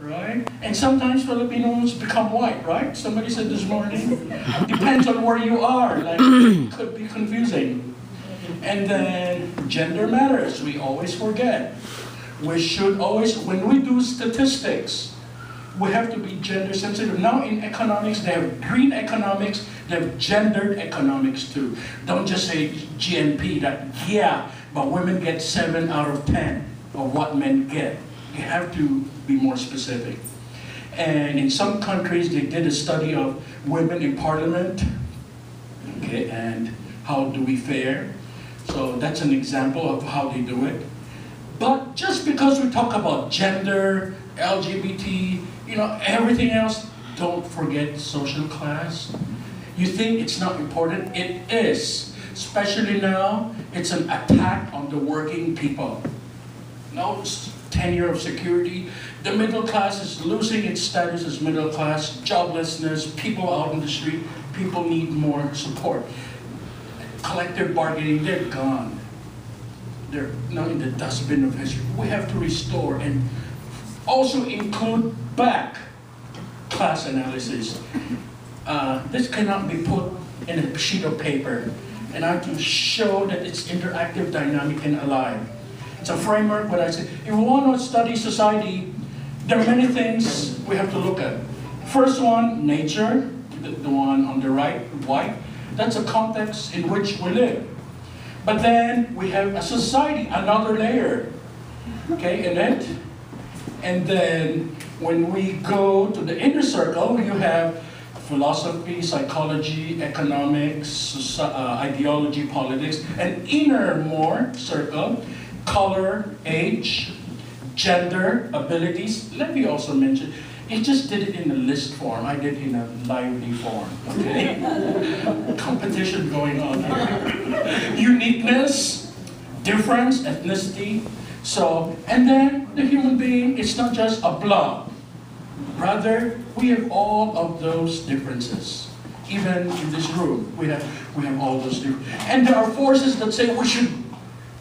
right? And sometimes Filipinos become white, right? Somebody said this morning. Depends on where you are, like, it could be confusing. And then gender matters, we always forget. We should always, when we do statistics, we have to be gender sensitive. Now in economics, they have green economics, they have gendered economics too. Don't just say GNP, that yeah, but women get 7 out of 10 of what men get. You have to be more specific. And in some countries, they did a study of women in parliament, okay, and how do we fare. So that's an example of how they do it. But just because we talk about gender, LGBT, everything else, don't forget social class. You think it's not important? It is. Especially now, it's an attack on the working people. Now, tenure of security, the middle class is losing its status as middle class, joblessness, people out in the street, people need more support. Collective bargaining, they're gone. They're not in the dustbin of history. We have to restore and also include back class analysis. This cannot be put in a sheet of paper, and I have to show that it's interactive, dynamic, and alive. It's a framework, but I say, if we want to study society, there are many things we have to look at. First one, nature, the one on the right, white. That's a context in which we live. But then we have a society, another layer, okay, in it. And then when we go to the inner circle, you have philosophy, psychology, economics, ideology, politics, and inner more circle, color, age, gender, abilities. Let me also mention, he just did it in a list form. I did it in a lively form, okay? Competition going on here. Uniqueness, difference, ethnicity. So, and then the human being, it's not just a blob. Rather, we have all of those differences. Even in this room, we have all those differences. And there are forces that say we should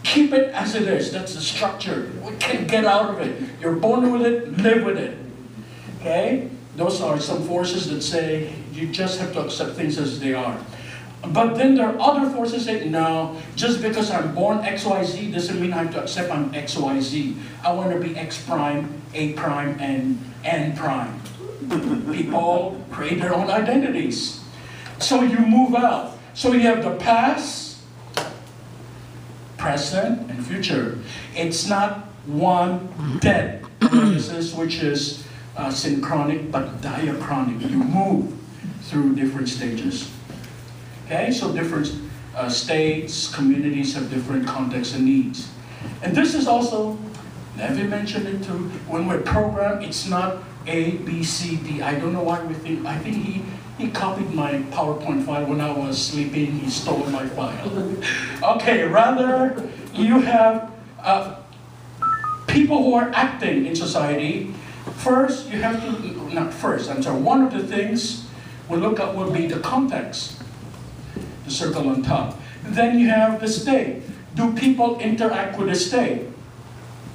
keep it as it is. That's the structure. We can't get out of it. You're born with it, live with it. Okay? Those are some forces that say you just have to accept things as they are. But then there are other forces that say, no, just because I'm born XYZ doesn't mean I have to accept I'm XYZ. I want to be X prime, A prime, and N prime. People create their own identities. So you move out. So you have the past, present, and future. It's not one dead analysis, which is synchronic but diachronic. You move through different stages. Okay, so different states, communities have different contexts and needs. And this is also, Levi mentioned it too, when we're programmed, it's not A, B, C, D. I don't know why we think, I think he copied my PowerPoint file when I was sleeping, he stole my file. Okay, rather, you have people who are acting in society. First, you have to, not first, I'm sorry, one of the things we look at will be the context. The circle on top. Then you have the state. Do people interact with the state?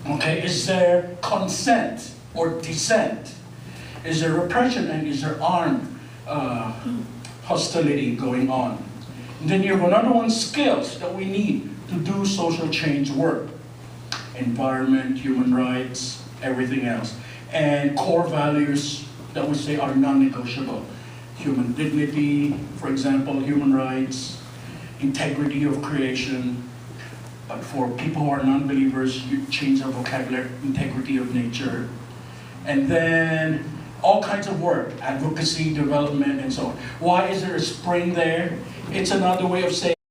Okay, is there consent or dissent? Is there repression and is there armed hostility going on? And then you have another one, skills that we need to do social change work. Environment, human rights, everything else. And core values that we say are non-negotiable. Human dignity, for example, human rights, integrity of creation. But for people who are non-believers, you change the vocabulary, integrity of nature. And then all kinds of work, advocacy, development, and so on. Why is there a spring there? It's another way of saying